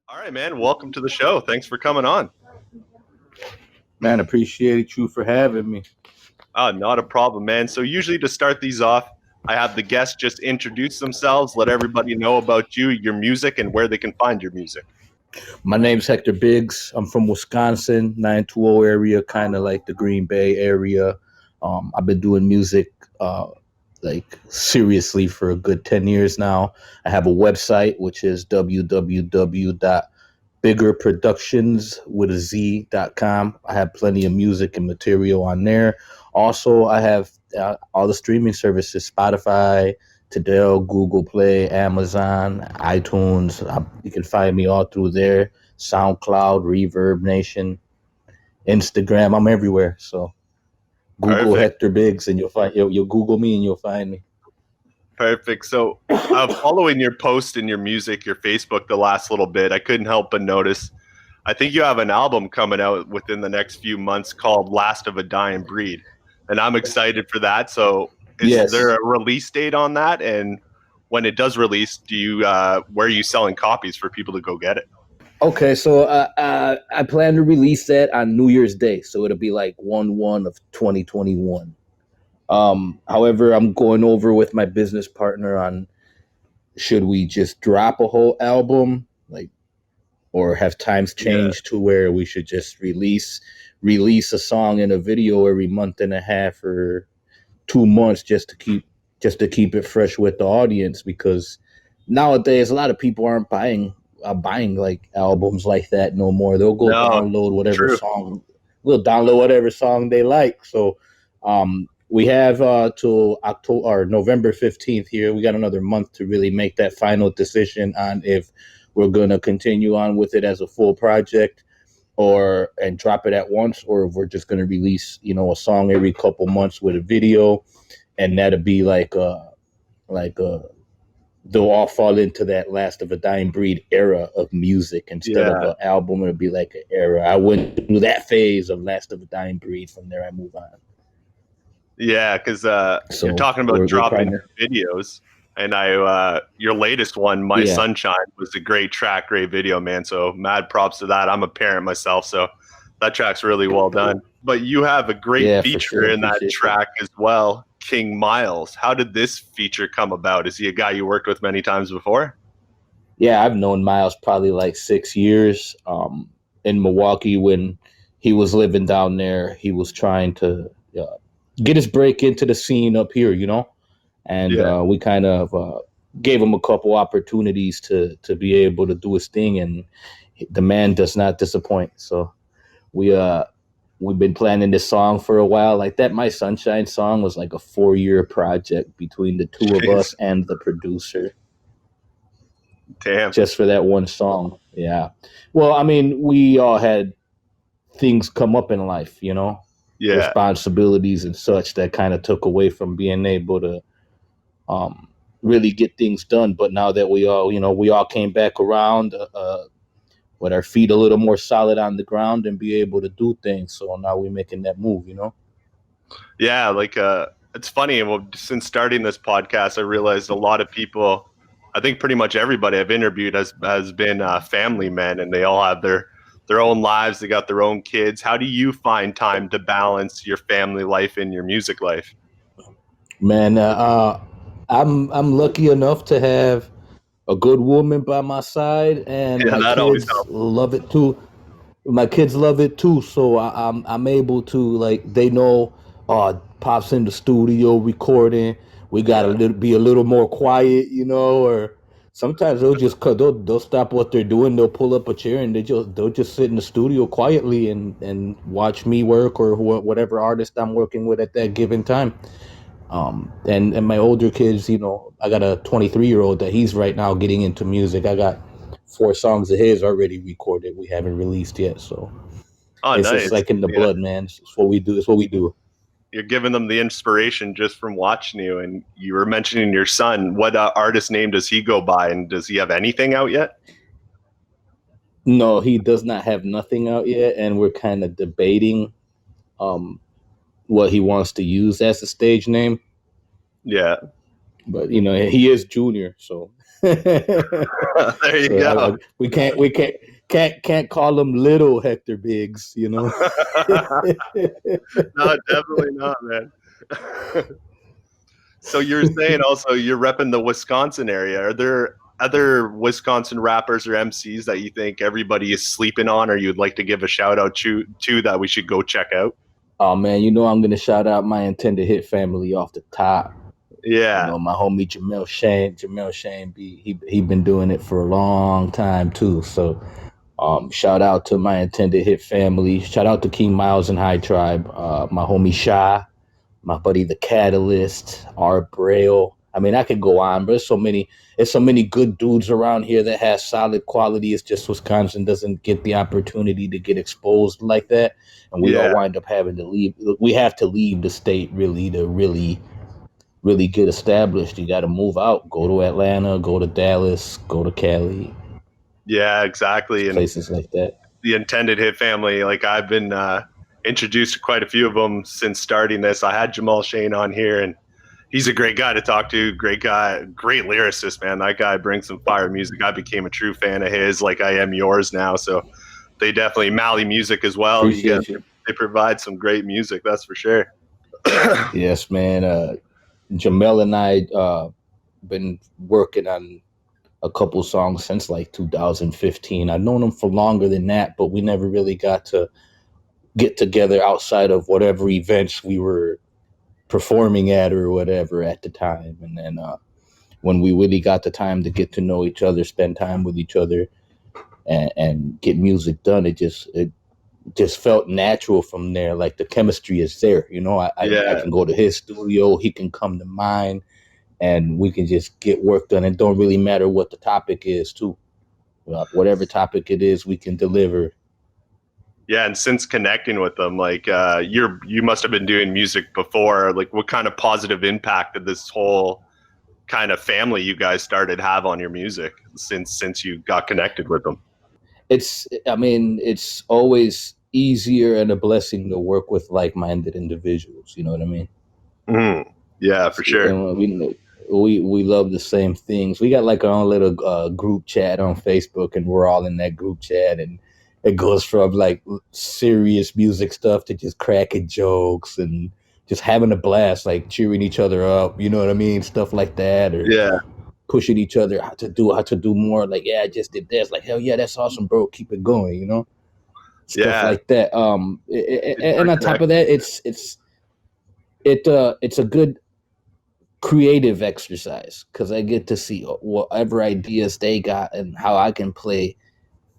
All right, man. Welcome to the show. Thanks for coming on. Man, appreciate you for having me. Not a problem, man. So usually to start these off, I have the guests just introduce themselves, let everybody know about you, your music, and where they can find your music. My name's Hector Biggz. I'm from Wisconsin, 920 area, kind of like the Green Bay area. I've been doing music like seriously for a good 10 years now. I have a website, which is www.biggerproductions.com. I have plenty of music and material on there. Also, I have all the streaming services, Spotify, Tidal, Google Play, Amazon, iTunes. You can find me all through there. SoundCloud, Reverb Nation, Instagram. I'm everywhere. So Google Perfect. Hector Biggz, and you'll Google me and you'll find me. Perfect. So following your post and your music, your Facebook, the last little bit, I couldn't help but notice. I think you have an album coming out within the next few months called "Last of a Dying Breed," and I'm excited for that. So, is there a release date on that? And when it does release, where are you selling copies for people to go get it? Okay, so I plan to release that on New Year's Day, so it'll be like 1/1 of 2021. However, I'm going over with my business partner on should we just drop a whole album, like, or have times changed to where we should just release a song and a video every month and a half or 2 months just to keep it fresh with the audience, because nowadays a lot of people aren't buying like albums like that no more. They'll go download whatever song. We'll download whatever song they like. So we have till October or November 15th here. We got another month to really make that final decision on if we're going to continue on with it as a full project and drop it at once, or if we're just going to release, a song every couple months with a video, and that'll be like they'll all fall into that Last of a Dying Breed era of music instead of an album. It'll be like an era. I went through that phase of Last of a Dying Breed. From there, I move on. Yeah, because you're talking about dropping videos, and your latest one, My Sunshine, was a great track, great video, man. So mad props to that. I'm a parent myself, so that track's really well done. But you have a great feature in that track as well, King Miles. How did this feature come about? Is he a guy you worked with many times before? Yeah, I've known Miles probably like 6 years. In Milwaukee, when he was living down there, he was trying to get his break into the scene up here, and we kind of gave him a couple opportunities to be able to do his thing, and the man does not disappoint. So we've been planning this song for a while. Like that My Sunshine song was like a 4-year project between the two of us and the producer. Damn. Just for that one song. Yeah. Well, I mean, we all had things come up in life, responsibilities and such that kind of took away from being able to really get things done. But now that we all came back around with our feet a little more solid on the ground and be able to do things. So now we're making that move, Yeah, like it's funny. Well, since starting this podcast, I realized a lot of people, I think pretty much everybody I've interviewed has been family men, and they all have their own lives. They got their own kids. How do you find time to balance your family life and your music life? Man, I'm lucky enough to have a good woman by my side, and my kids love it too. My kids love it too, so I'm able to, like, they know, Pop's in the studio recording. We gotta be a little more quiet, or sometimes they'll stop what they're doing. They'll pull up a chair and they'll just sit in the studio quietly and watch me work, or whatever artist I'm working with at that given time. And my older kids, I got a 23-year-old that he's right now getting into music. I got 4 songs of his already recorded. We haven't released yet, so it's just like in the blood, man. It's what we do. It's what we do. You're giving them the inspiration just from watching you. And you were mentioning your son. What artist name does he go by, and does he have anything out yet? No, he does not have nothing out yet, and we're kind of debating what he wants to use as a stage name. Yeah. But he is junior, so There you go. We can't call him little Hector Biggz, you know. No, definitely not, man. So you're saying also you're repping the Wisconsin area. Are there other Wisconsin rappers or MCs that you think everybody is sleeping on, or you'd like to give a shout out to that we should go check out? Oh man, you know I'm gonna shout out my Intendedhit family off the top. Yeah, you know, my homie Jamel Shane, he been doing it for a long time too. So shout out to my Intendedhit family. Shout out to King Miles and High Tribe. My homie Sha, my buddy the Catalyst, Art Braille. I mean, I could go on, but there's so many good dudes around here that has solid quality. It's just Wisconsin doesn't get the opportunity to get exposed like that, and we all wind up having to leave. We have to leave the state really to really get established. You got to move out, go to Atlanta, go to Dallas, go to Cali. Yeah, exactly. Places like that. The Intendedhit family, like I've been introduced to quite a few of them since starting this. I had Jamal Shane on here, and he's a great guy to talk to. Great guy, great lyricist, man. That guy brings some fire music. I became a true fan of his, like I am yours now. So they definitely Mally Music as well. They provide some great music, that's for sure. Yes, man. Jamel and I been working on a couple songs since like 2015. I've known him for longer than that, but we never really got to get together outside of whatever events we were performing at or whatever at the time. And then when we really got the time to get to know each other, spend time with each other, and get music done, it just felt natural from there. Like the chemistry is there, you know. I can go to his studio, he can come to mine, and we can just get work done. It don't really matter what the topic is too. Whatever topic it is, we can deliver. Yeah, and since connecting with them, like you must have been doing music before. Like, what kind of positive impact did this whole kind of family you guys started have on your music since you got connected with them? It's always easier and a blessing to work with like-minded individuals. You know what I mean? Mm-hmm. Yeah, for sure. And we love the same things. We got like our own little group chat on Facebook, and we're all in that group chat, and it goes from like serious music stuff to just cracking jokes and just having a blast, like cheering each other up. You know what I mean? Stuff like that, or pushing each other how to do more. Like, yeah, I just did this. Like, hell yeah, that's awesome, bro. Keep it going. You know, stuff like that. And on top of that, it's a good creative exercise because I get to see whatever ideas they got and how I can play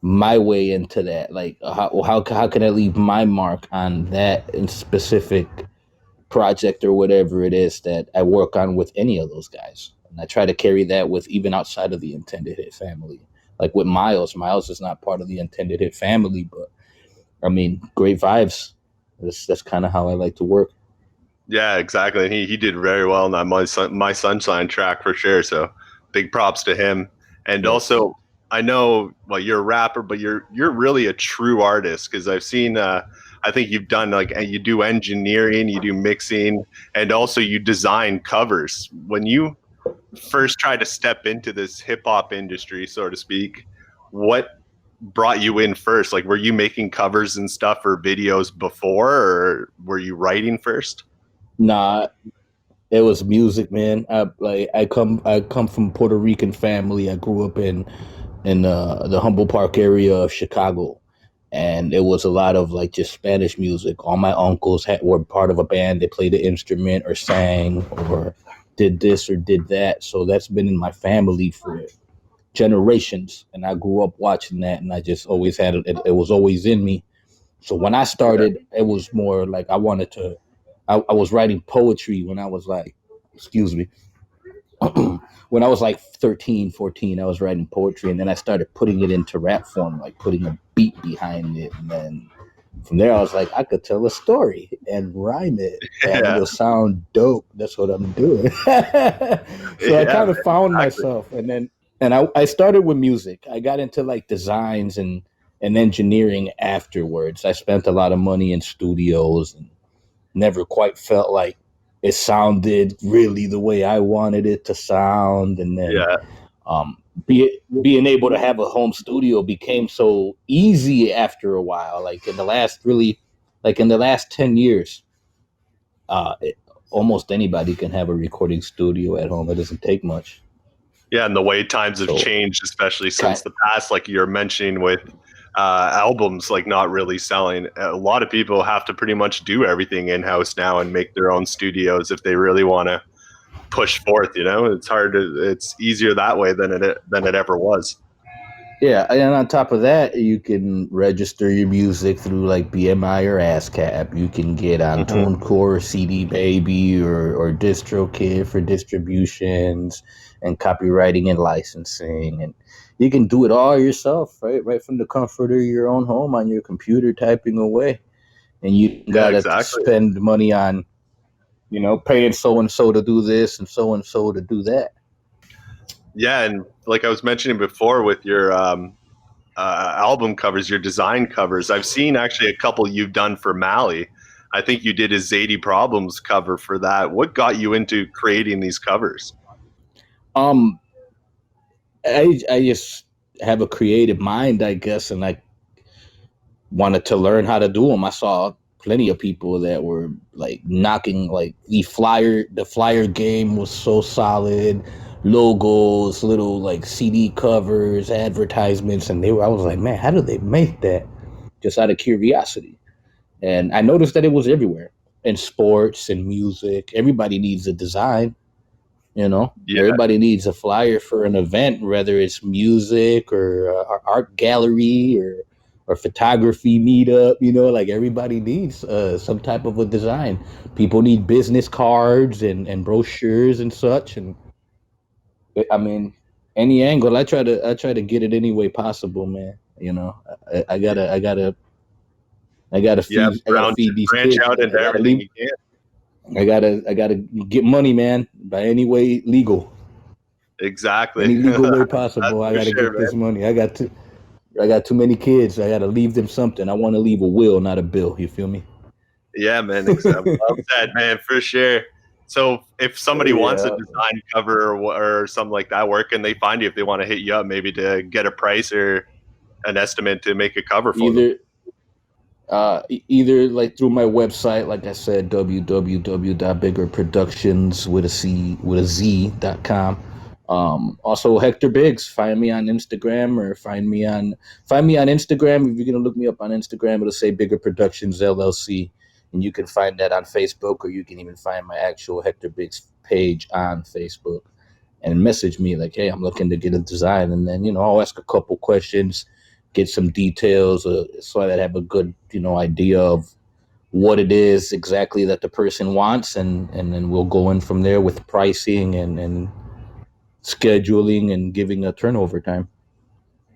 my way into that. Like, how can I leave my mark on that in specific project or whatever it is that I work on with any of those guys. And I try to carry that with even outside of the Intendedhit family. Like with Miles is not part of the Intendedhit family, but I mean, great vibes. That's kind of how I like to work. Yeah, exactly. And he did very well on that My Sunshine track for sure. So big props to him. And also, I know, well, you're a rapper, but you're really a true artist, because I've seen I think you've done like, you do engineering, you do mixing, and also you design covers. When you first tried to step into this hip hop industry, so to speak, what brought you in first? Like, were you making covers and stuff for videos before, or were you writing first? Nah, it was music, man. I come from Puerto Rican family. I grew up in the Humble Park area of Chicago. And it was a lot of like just Spanish music. All my uncles were part of a band. They played the instrument or sang or did this or did that. So that's been in my family for generations. And I grew up watching that, and I just always had it. It was always in me. So when I started, it was more like I was writing poetry when I was like, when I was like 13, 14, I was writing poetry, and then I started putting it into rap form, like putting a beat behind it. And then from there, I was like, I could tell a story and rhyme it, and it'll sound dope. That's what I'm doing. So I kind of found myself. And I started with music. I got into like designs and engineering afterwards. I spent a lot of money in studios and never quite felt like it sounded really the way I wanted it to sound. And then Being able to have a home studio became so easy after a while. Like in the last 10 years, almost anybody can have a recording studio at home. It doesn't take much. Yeah, and the way times have changed, especially since the past, like you're mentioning with albums like not really selling. A lot of people have to pretty much do everything in-house now and make their own studios if they really want to push forth. It's easier that way than it ever was. Yeah, and on top of that, you can register your music through like BMI or ASCAP. You can get on TuneCore, CD Baby, or DistroKid for distributions and copywriting and licensing, and you can do it all yourself, right from the comfort of your own home on your computer, typing away. And you gotta spend money on, paying so and so to do this and so to do that. Yeah, and like I was mentioning before with your album covers, your design covers, I've seen actually a couple you've done for Mally. I think you did a Zadie Problems cover for that. What got you into creating these covers? I just have a creative mind, I guess, and I wanted to learn how to do them. I saw plenty of people that were like knocking, like the flyer game was so solid, logos, little like CD covers, advertisements, and I was like, man, how do they make that? Just out of curiosity. And I noticed that it was everywhere, in sports and music. Everybody needs a design. Everybody needs a flyer for an event, whether it's music or art gallery or photography meetup. Like everybody needs some type of a design. People need business cards and brochures and such. And I mean, any angle, I try to get it any way possible, man. I gotta feed these branch kids. out into everything you can. I gotta get money, man, by any way legal. Exactly. Any legal way possible. I gotta get this money. I got too many kids. I gotta leave them something. I want to leave a will, not a bill. You feel me? Yeah, man. Exactly. Well said, man, for sure. So if somebody wants a design cover or something like that, where can they find you if they want to hit you up, maybe to get a price or an estimate to make a cover for them? Either like through my website, like I said, www.biggerproductions.com. Also Hector Biggz. Find me on Instagram or find me on Instagram. If you're gonna look me up on Instagram, it'll say Bigger Productions LLC, and you can find that on Facebook, or you can even find my actual Hector Biggz page on Facebook and message me like, hey, I'm looking to get a design, and then I'll ask a couple questions, get some details, so that I have a good idea of what it is exactly that the person wants, and then we'll go in from there with pricing and scheduling and giving a turnover time.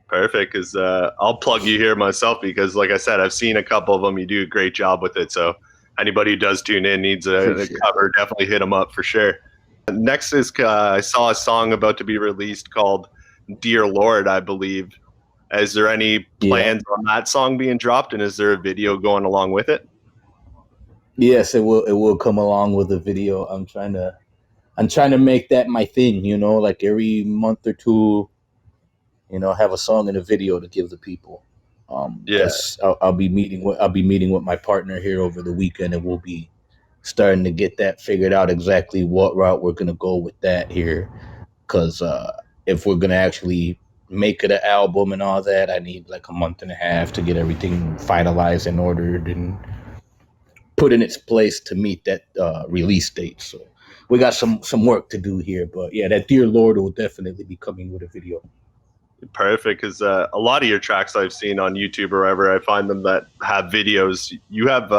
Perfect, because I'll plug you here myself, because like I said, I've seen a couple of them. You do a great job with it, so anybody who does tune in needs a cover, definitely hit them up for sure. Next is I saw a song about to be released called Dear Lord, I believe. Is there any plans on that song being dropped, and is there a video going along with it? Yes, it will come along with a video. I'm trying to make that my thing, like every month or two, have a song and a video to give the people. I'll be meeting with my partner here over the weekend, and we'll be starting to get that figured out exactly what route we're gonna go with that here. Because if we're gonna actually make it an album and all that, I need like a month and a half to get everything finalized and ordered and put in its place to meet that release date. So we got some work to do here, but yeah, that Dear Lord will definitely be coming with a video. Perfect, because a lot of your tracks I've seen on YouTube or wherever I find them that have videos, you have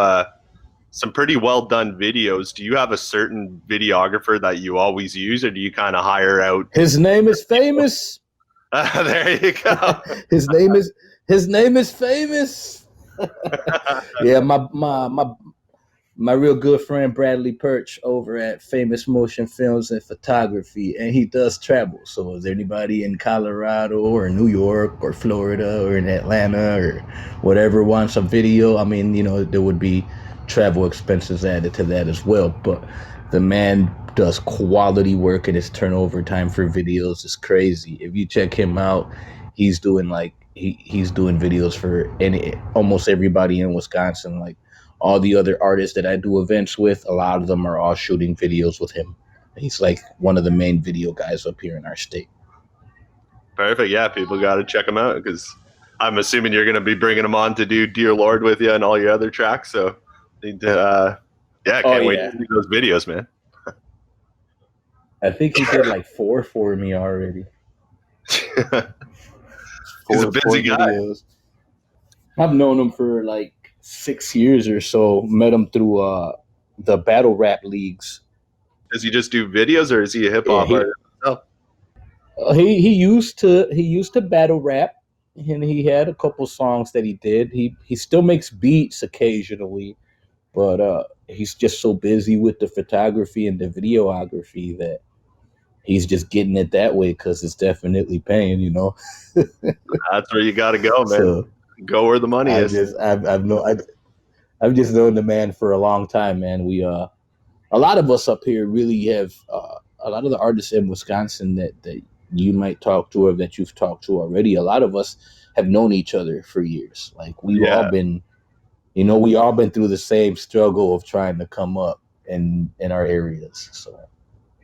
some pretty well done videos. Do you have a certain videographer that you always use, or do you kind of hire out? His name is famous. There you go. His name is famous. Yeah, my real good friend Bradley Perch over at Famous Motion Films and Photography, and he does travel. So is there anybody in Colorado or New York or Florida or in Atlanta or whatever wants a video? I mean, there would be travel expenses added to that as well. But The man does quality work, and his turnover time for videos is crazy. If you check him out, he's doing like he's doing videos for almost everybody in Wisconsin. Like all the other artists that I do events with, a lot of them are all shooting videos with him. He's like one of the main video guys up here in our state. Perfect. Yeah, people got to check him out because I'm assuming you're going to be bringing him on to do Dear Lord with you and all your other tracks. So, can't wait to see those videos, man. I think he did like 4 for me already. He's a busy guy. Videos. I've known him for like 6 years or so. Met him through the battle rap leagues. Does he just do videos, or is he a hip hop artist himself? He used to battle rap, and he had a couple songs that he did. He still makes beats occasionally, but he's just so busy with the photography and the videography that he's just getting it that way because it's definitely paying, you know. That's where you got to go, man. So, go where the money is. I've just known the man for a long time, man. We a lot of us up here really have a lot of the artists in Wisconsin that you might talk to or that you've talked to already. A lot of us have known each other for years. Like we've all been, you know, we all been through the same struggle of trying to come up in our areas. So.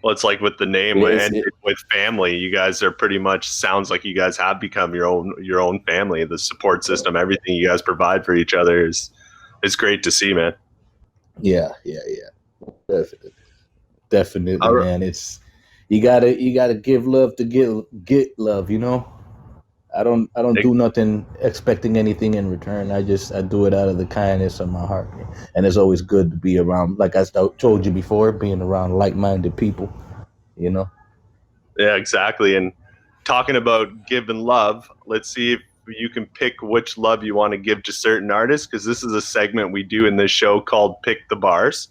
Well, it's like with the name and with family, you guys are pretty much sounds like you guys have become your own family. The support system, everything you guys provide for each other is great to see, man. Yeah. Definitely, man. It's you gotta give love to get love, you know. I don't do nothing expecting anything in return. I do it out of the kindness of my heart. And it's always good to be around, like I told you before, being around like-minded people, you know? Yeah, exactly. And talking about giving love, let's see if you can pick which love you want to give to certain artists, because this is a segment we do in this show called Pick the Bars.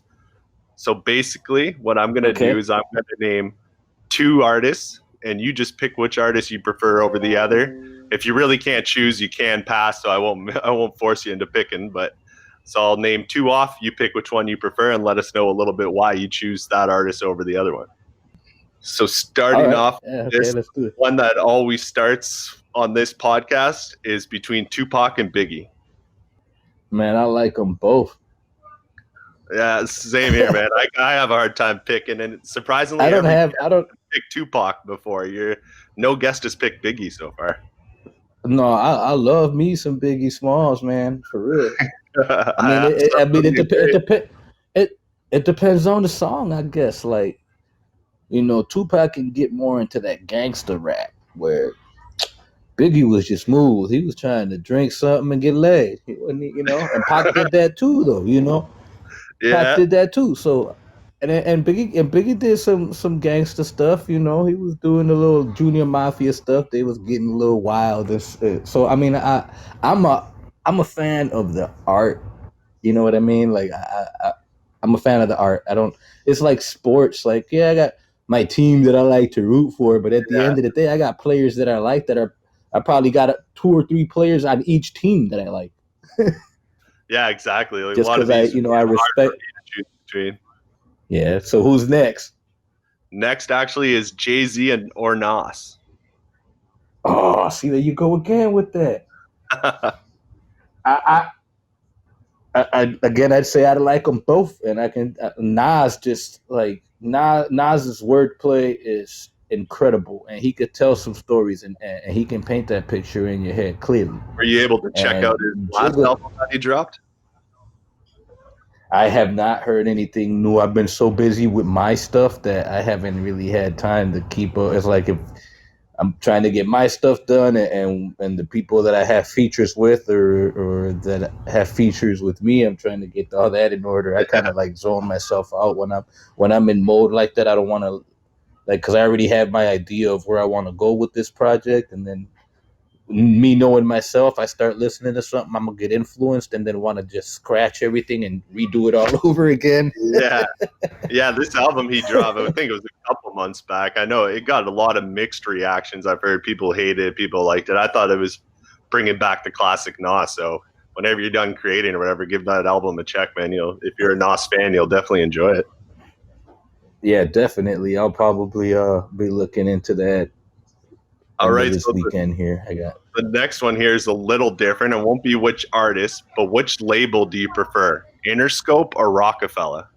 So basically what I'm going to do is I'm going to name 2 artists, and you just pick which artist you prefer over the other. If you really can't choose, you can pass, so I won't force you into picking. But so I'll name 2 off. You pick which one you prefer, and let us know a little bit why you choose that artist over the other one. So starting off, this one that always starts on this podcast is between Tupac and Biggie. Man, I like them both. Yeah, same here, man. I have a hard time picking, and surprisingly, I don't picked Tupac before. No guest has picked Biggie so far. No, I love me some Biggie Smalls, man, for real. It depends on the song, I guess. Like, you know, Tupac can get more into that gangster rap where Biggie was just smooth. He was trying to drink something and get laid. You know, and Pac did that too, though. You know, Pac did that too. So. And Biggie did some gangster stuff, you know. He was doing a little junior mafia stuff. They was getting a little wild. So I mean, I'm a fan of the art. You know what I mean? Like I'm a fan of the art. It's like sports. Like I got my team that I like to root for, but at the end of the day, I got players that I like I probably got 2 or 3 players on each team that I like. Yeah, exactly. Like, just because I respect. Yeah. So who's next? Next, actually, is Jay-Z or Nas. Oh, see, there you go again with that. I'd say I like them both, and I can. Nas just like Nas's wordplay is incredible, and he could tell some stories, and he can paint that picture in your head clearly. Were you able to check out his last album that he dropped? I have not heard anything new. I've been so busy with my stuff that I haven't really had time to keep up. It's like if I'm trying to get my stuff done and the people that I have features with or that have features with me, I'm trying to get all that in order. I kind of like zone myself out when I'm in mode like that. I don't want to because I already have my idea of where I want to go with this project, and then me knowing myself, I start listening to something, I'm gonna get influenced and then want to just scratch everything and redo it all over again. Yeah. This album he dropped, I think it was a couple months back. I know it got a lot of mixed reactions. I've heard people hate it, people liked it. I thought it was bringing back the classic Nas. So whenever you're done creating or whatever, give that album a check, man. If you're a Nas fan, you'll definitely enjoy it. Yeah, definitely. I'll probably be looking into that All end of right, this so weekend here. I got. the next one here is a little different. It won't be which artist, but which label do you prefer, Interscope or Rockefeller?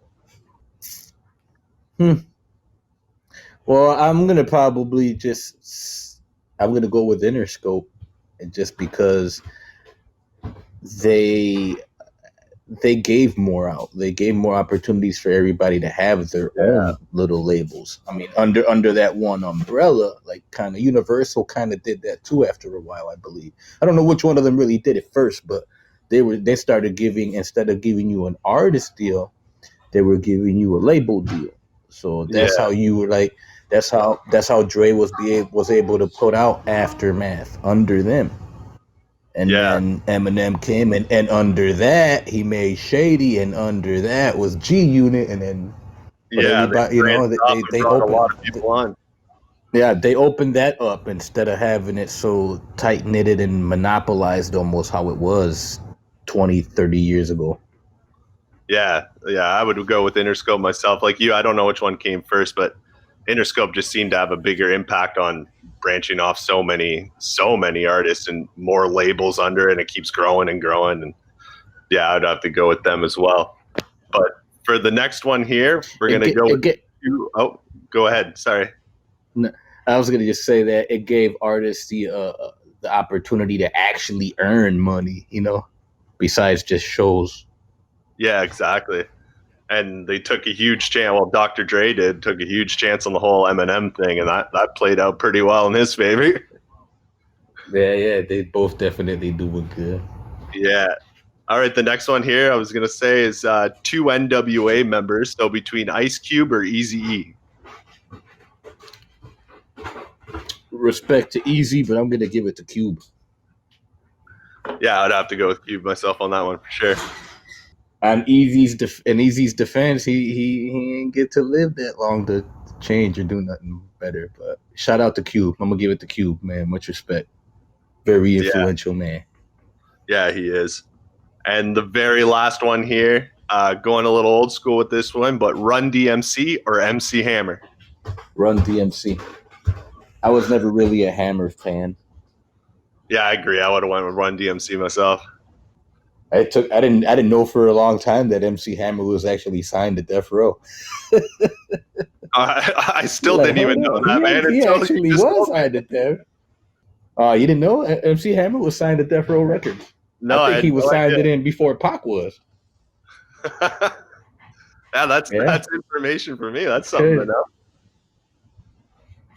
Well, I'm gonna probably just I'm gonna go with Interscope, and just because they they gave more out. They gave more opportunities for everybody to have their Yeah, own little labels. I mean, under that one umbrella, like kind of Universal kind of did that too after a while, I believe. I don't know which one of them really did it first, but they started giving, instead of giving you an artist deal, they were giving you a label deal. So that's yeah, how you were like that's how Dre was able to put out Aftermath under them. And yeah, then Eminem came, and under that he made Shady, and under that was G Unit, and then but yeah. They everybody, branched off and they brought a lot opened, of people on. yeah, they opened that up instead of having it so tight knitted and monopolized almost how it was 20, 30 years ago. Yeah, yeah. I would go with Interscope myself. Like you, I don't know which one came first, but Interscope just seemed to have a bigger impact on branching off so many artists and more labels under it, and it keeps growing and growing. And yeah, I'd have to go with them as well. But for the next one here, we're It gonna get, go it with get oh, go ahead. Sorry. I was gonna just say that it gave artists the opportunity to actually earn money, besides just shows. Yeah, exactly. And they took a huge chance. Well, Dr. Dre took a huge chance on the whole Eminem thing, and that played out pretty well in his favor. Yeah, they both definitely do look good. Yeah. All right. The next one here, I was gonna say is two NWA members. So between Ice Cube or Easy E. Respect to Easy, but I'm gonna give it to Cube. Yeah, I'd have to go with Cube myself on that one for sure. On Easy's defense, he ain't get to live that long to change or do nothing better. But shout out to Cube. I'm gonna give it to Cube, man. Much respect. Very Yeah, influential man. yeah, he is. And the very last one here, going a little old school with this one, but Run DMC or MC Hammer. Run DMC. I was never really a Hammer fan. Yeah, I agree. I would have went with Run DMC myself. I didn't know for a long time that MC Hammer was actually signed to Death Row. I still Like, didn't hold even know on, that, man. he Until you actually just was told me. signed to Death. You didn't know MC Hammer was signed to Death Row Records. No, I I think had he was no signed idea. it in before Pac was. Yeah, Yeah, that's information for me. That's it's something to crazy. know.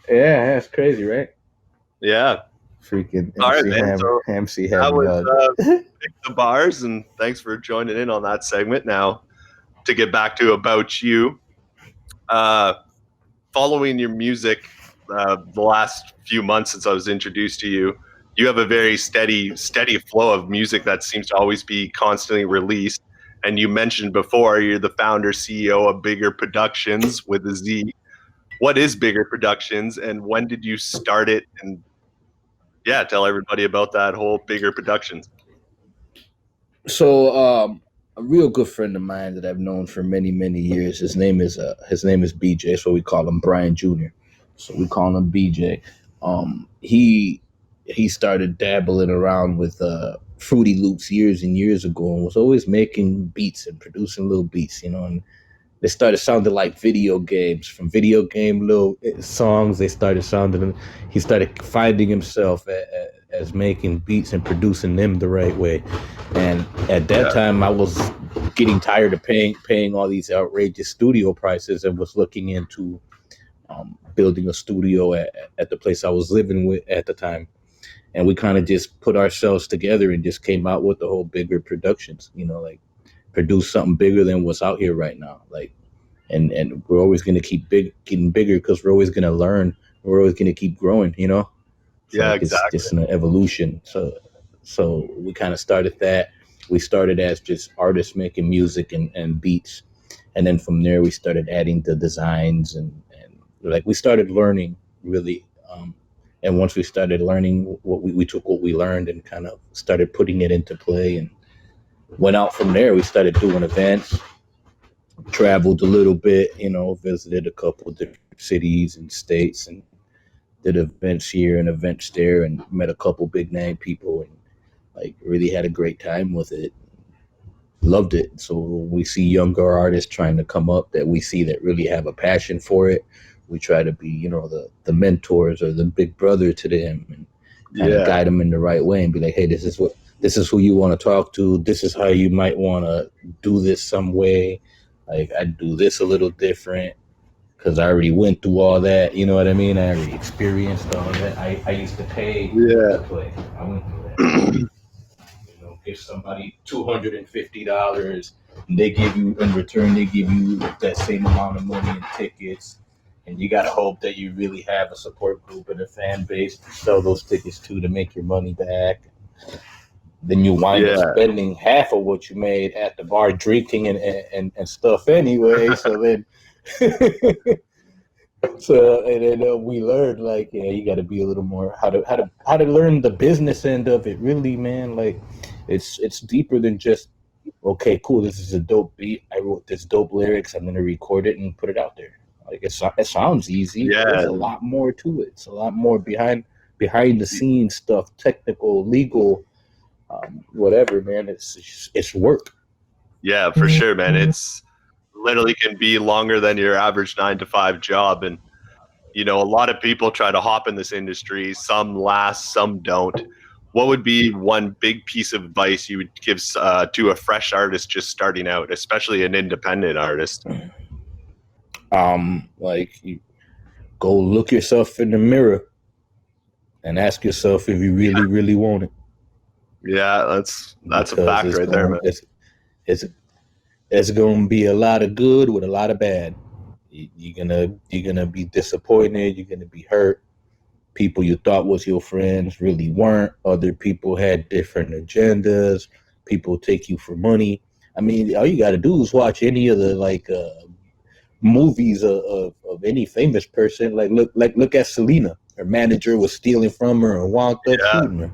Yeah, that's crazy, right? Yeah. Freaking All right, MC man. Hammer, So MC that Hammer was God. Pick the Bars, and thanks for joining in on that segment. Now, to get back to About You, uh, following your music the last few months since I was introduced to you, you have a very steady flow of music that seems to always be constantly released. And you mentioned before you're the founder CEO of Bigger Productions with a Z. What is Bigger Productions, and when did you start it? And yeah, tell everybody about that whole Bigger Productions. So, a real good friend of mine that I've known for many, many years. His name is BJ. So we call him Brian Jr. So we call him BJ. He started dabbling around with Fruity Loops years and years ago, and was always making beats and producing little beats, and they started sounding like video games. From video game little songs, they started sounding. He started finding himself as making beats and producing them the right way. And at that Yeah, time, I was getting tired of paying all these outrageous studio prices, and was looking into building a studio at the place I was living with at the time. And we kind of just put ourselves together and just came out with the whole Bigger Productions. Like produce something bigger than what's out here right now. Like, and we're always going to keep getting bigger, because we're always going to learn. We're always going to keep growing. It's yeah, like it's exactly. just an evolution. So we kind of started that. We started as just artists making music and beats, and then from there we started adding the designs, and like we started learning really. And once we started learning, what we took what we learned and kind of started putting it into play, and went out from there. We started doing events, traveled a little bit, visited a couple of different cities and states, and did events here and events there, and met a couple big name people, and like really had a great time with it. Loved it. So when we see younger artists trying to come up that we see that really have a passion for it, we try to be, the mentors or the big brother to them, and kind of guide them in the right way and be like, hey, this is who you want to talk to. This is how you might want to do this some way. Like I do this a little different because I already went through all that. You know what I mean? I already experienced all that. I used to pay to play. I went through that. Give somebody $250, and they give you in return, they give you that same amount of money in tickets. And you gotta hope that you really have a support group and a fan base to sell those tickets to make your money back. Then you wind up spending half of what you made at the bar drinking and stuff anyway. So then we learned like, you got to be a little more how to learn the business end of it. Really, man, like it's deeper than just, okay, cool, this is a dope beat. I wrote this dope lyrics. I'm gonna record it and put it out there. Like it sounds easy. Yeah, there's a lot more to it. It's a lot more behind the scenes stuff, technical, legal, whatever, man. It's work. Yeah, for sure, man. It's literally can be longer than your average 9-to-5 job. And, a lot of people try to hop in this industry. Some last, some don't. What would be one big piece of advice you would give to a fresh artist just starting out, especially an independent artist? Like you go look yourself in the mirror and ask yourself if you really, really want it. Yeah, that's a fact right there, man. It's gonna be a lot of good with a lot of bad. You're gonna be disappointed. You're gonna be hurt. People you thought was your friends really weren't. Other people had different agendas. People take you for money. I mean, all you got to do is watch any of the movies of any famous person. Like look at Selena. Her manager was stealing from her and wound up shooting her.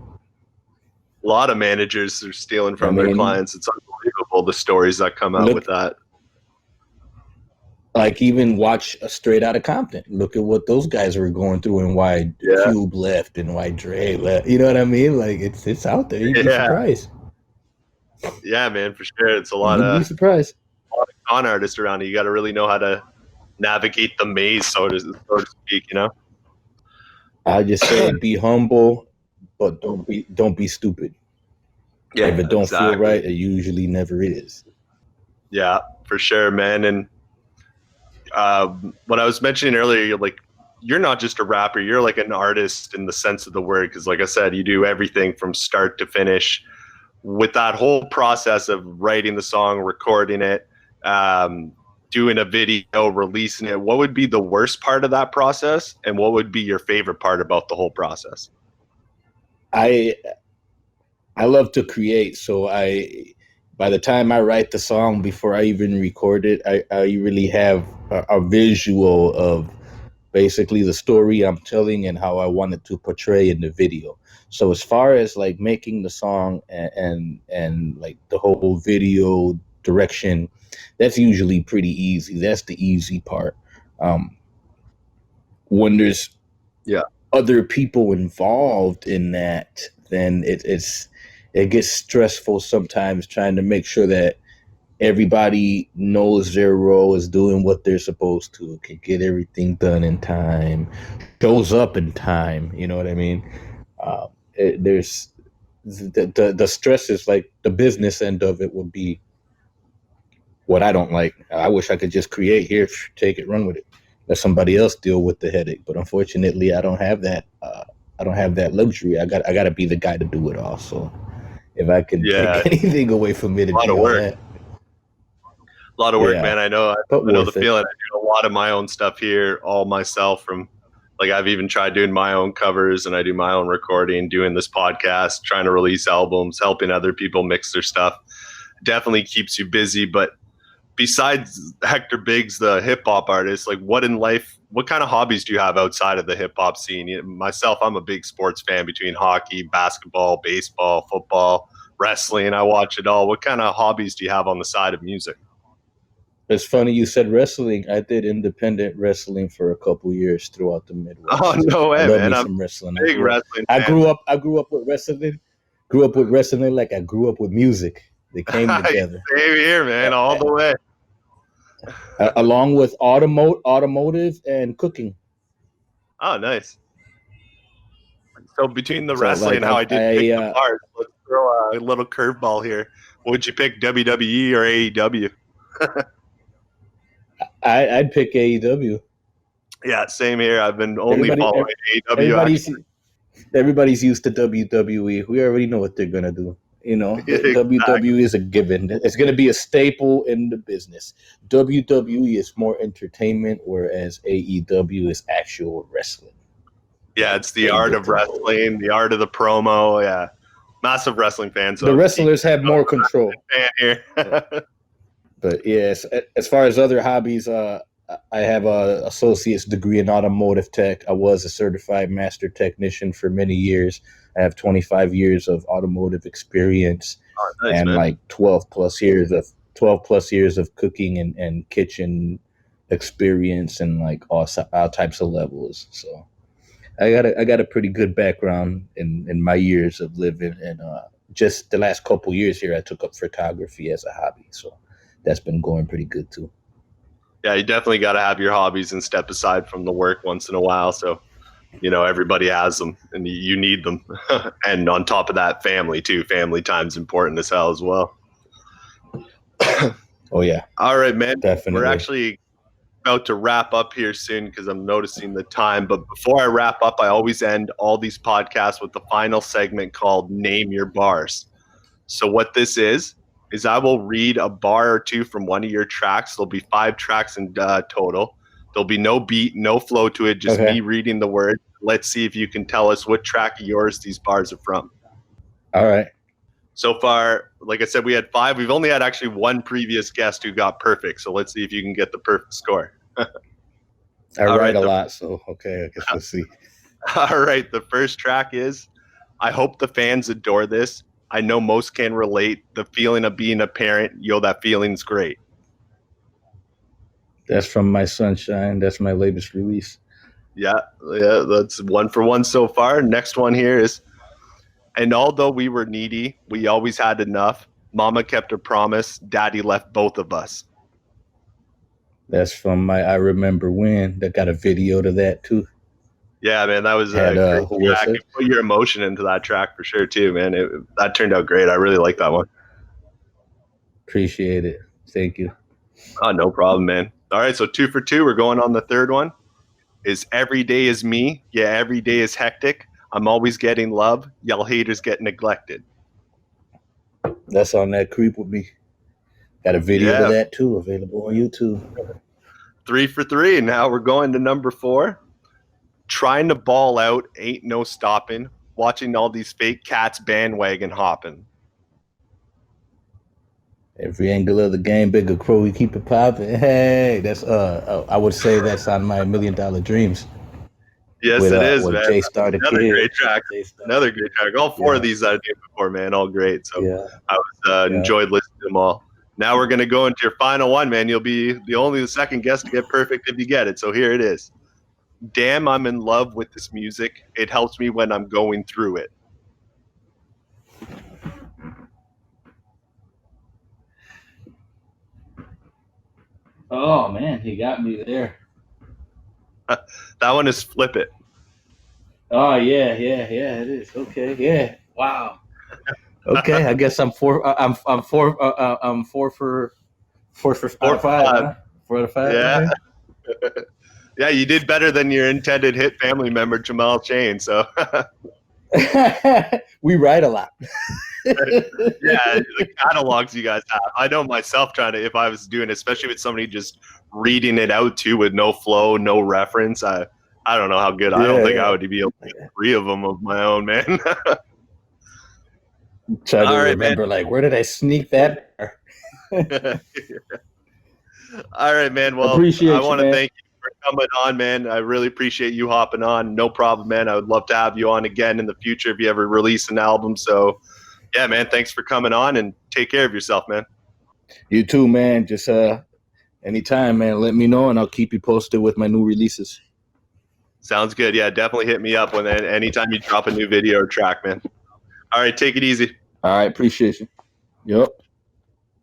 A lot of managers are stealing from their clients. It's unbelievable the stories that come out with that. Like even watch Straight Outta Compton. Look at what those guys were going through and why Cube left and why Dre left. You know what I mean? Like it's out there. You'd be surprised. Yeah, man, for sure. It's a lot of surprised. A lot of con artists around you. You got to really know how to navigate the maze, so to speak. I just say be humble, but don't be stupid. Yeah, if it don't feel right, it usually never is. Yeah, for sure, man. And what I was mentioning earlier, you're not just a rapper, you're like an artist in the sense of the word, because like I said, you do everything from start to finish. With that whole process of writing the song, recording it, doing a video, releasing it, what would be the worst part of that process, and what would be your favorite part about the whole process? I love to create, so by the time I write the song, before I even record it, I really have a visual of basically the story I'm telling and how I want it to portray in the video. So as far as like making the song and like the whole video direction, that's usually pretty easy. That's the easy part. When there's other people involved in that, then it gets stressful sometimes trying to make sure that everybody knows their role, is doing what they're supposed to, can get everything done in time, shows up in time. You know what I mean? There's the stress is like the business end of it would be what I don't like. I wish I could just create here, take it, run with it, let somebody else deal with the headache. But unfortunately, I don't have that. I don't have that luxury. I got to be the guy to do it all. So if I can take anything away from it, a lot of work. A lot of work, man. I know the feeling. I do a lot of my own stuff here, all myself. From like I've even tried doing my own covers, and I do my own recording, doing this podcast, trying to release albums, helping other people mix their stuff. Definitely keeps you busy. But besides Hector Biggz, the hip hop artist, like what kind of hobbies do you have outside of the hip hop scene? Myself, I'm a big sports fan, between hockey, basketball, baseball, football, wrestling. I watch it all. What kind of hobbies do you have on the side of music? It's funny you said wrestling. I did independent wrestling for a couple years throughout the Midwest. Oh no way, I love man! me I'm some wrestling. a big wrestling I fan. grew up with wrestling. Grew up with wrestling like I grew up with music. They came together. Same here, man, all the way. Along with automotive and cooking. Oh, nice. So between the wrestling and how I did pick the bars, let's throw a little curveball here. Would you pick WWE or AEW? I'd pick AEW. Yeah, same here. I've been only following AEW. Everybody's used to WWE. We already know what they're gonna do. You know, Exactly. WWE is a given. It's going to be a staple in the business. WWE is more entertainment, whereas AEW is actual wrestling. Yeah, it's the art of wrestling, the art of the promo. Yeah, massive wrestling fan. So the wrestlers have more control. Fan here. But yes, as far as other hobbies, I have an associate's degree in automotive tech. I was a certified master technician for many years. I have 25 years of automotive experience and man. Like 12 plus years of cooking and kitchen experience and like all types of levels. So I got a pretty good background in my years of living, and just the last couple years here, I took up photography as a hobby. So that's been going pretty good too. Yeah, you definitely got to have your hobbies and step aside from the work once in a while. So, you know, everybody has them and you need them. And on top of that, family too. Family time's important as hell as well. Oh, yeah. All right, man. Definitely. We're actually about to wrap up here soon because I'm noticing the time. But before I wrap up, I always end all these podcasts with the final segment called Name Your Bars. So what this is I will read a bar or two from one of your tracks. There'll be 5 tracks in total. There'll be no beat, no flow to it, just me reading the word. Let's see if you can tell us what track of yours these bars are from. All right. So far, like I said, we had 5. We've only had actually one previous guest who got perfect. So let's see if you can get the perfect score. I write a lot, so okay, I guess we'll see. All right, the first track is, I hope the fans adore this. I know most can relate. The feeling of being a parent, yo, that feeling's great. That's from My Sunshine. That's my latest release. Yeah, that's 1 for 1 so far. Next one here is, and although we were needy, we always had enough. Mama kept her promise. Daddy left both of us. That's from my I Remember When. That got a video to that too. Yeah, man, that was a great track. You put your emotion into that track for sure too, man. That turned out great. I really like that one. Appreciate it. Thank you. Oh, no problem, man. All right, so 2 for 2. We're going on the third one. Is every day is me. Yeah, every day is hectic. I'm always getting love. Y'all haters get neglected. That's on that Creep With Me. Got a video to that too, available on YouTube. 3 for 3. Now we're going to number 4. Trying to ball out, ain't no stopping. Watching all these fake cats bandwagon hopping. Every angle of the game, bigger crow, we keep it popping. Hey, that's I would say that's on my $1 Million Dreams. Yes, it is, man. Another great track. Another great track. All 4 of these I've did before, man. All great. So I enjoyed listening to them all. Now we're gonna go into your final one, man. You'll be the second guest to get perfect if you get it. So here it is. Damn, I'm in love with this music. It helps me when I'm going through it. Oh, man, he got me there. That one is Flip It. Oh, yeah, it is. Okay, yeah. Wow. Okay, I guess I'm 4 for 5. 4 for 5. Huh? 4 out of 5. Yeah. Okay. Yeah, you did better than your Intendedhit family member, Jamal Chain. So we write a lot. Yeah, the catalogs you guys have. I know myself if I was doing, especially with somebody just reading it out too with no flow, no reference. I don't know how good. I don't think I would be able to get 3 of them of my own, man. Try to remember, man. Like, where did I sneak that? All right, man. Well, I want to thank you for coming on, man. I really appreciate you hopping on. No problem, man. I would love to have you on again in the future if you ever release an album. So, yeah, man, thanks for coming on and take care of yourself, man. You too, man. Just Anytime, man. Let me know, and I'll keep you posted with my new releases. Sounds good. Yeah, definitely hit me up anytime you drop a new video or track, man. All right, take it easy. All right, appreciate you. Yep.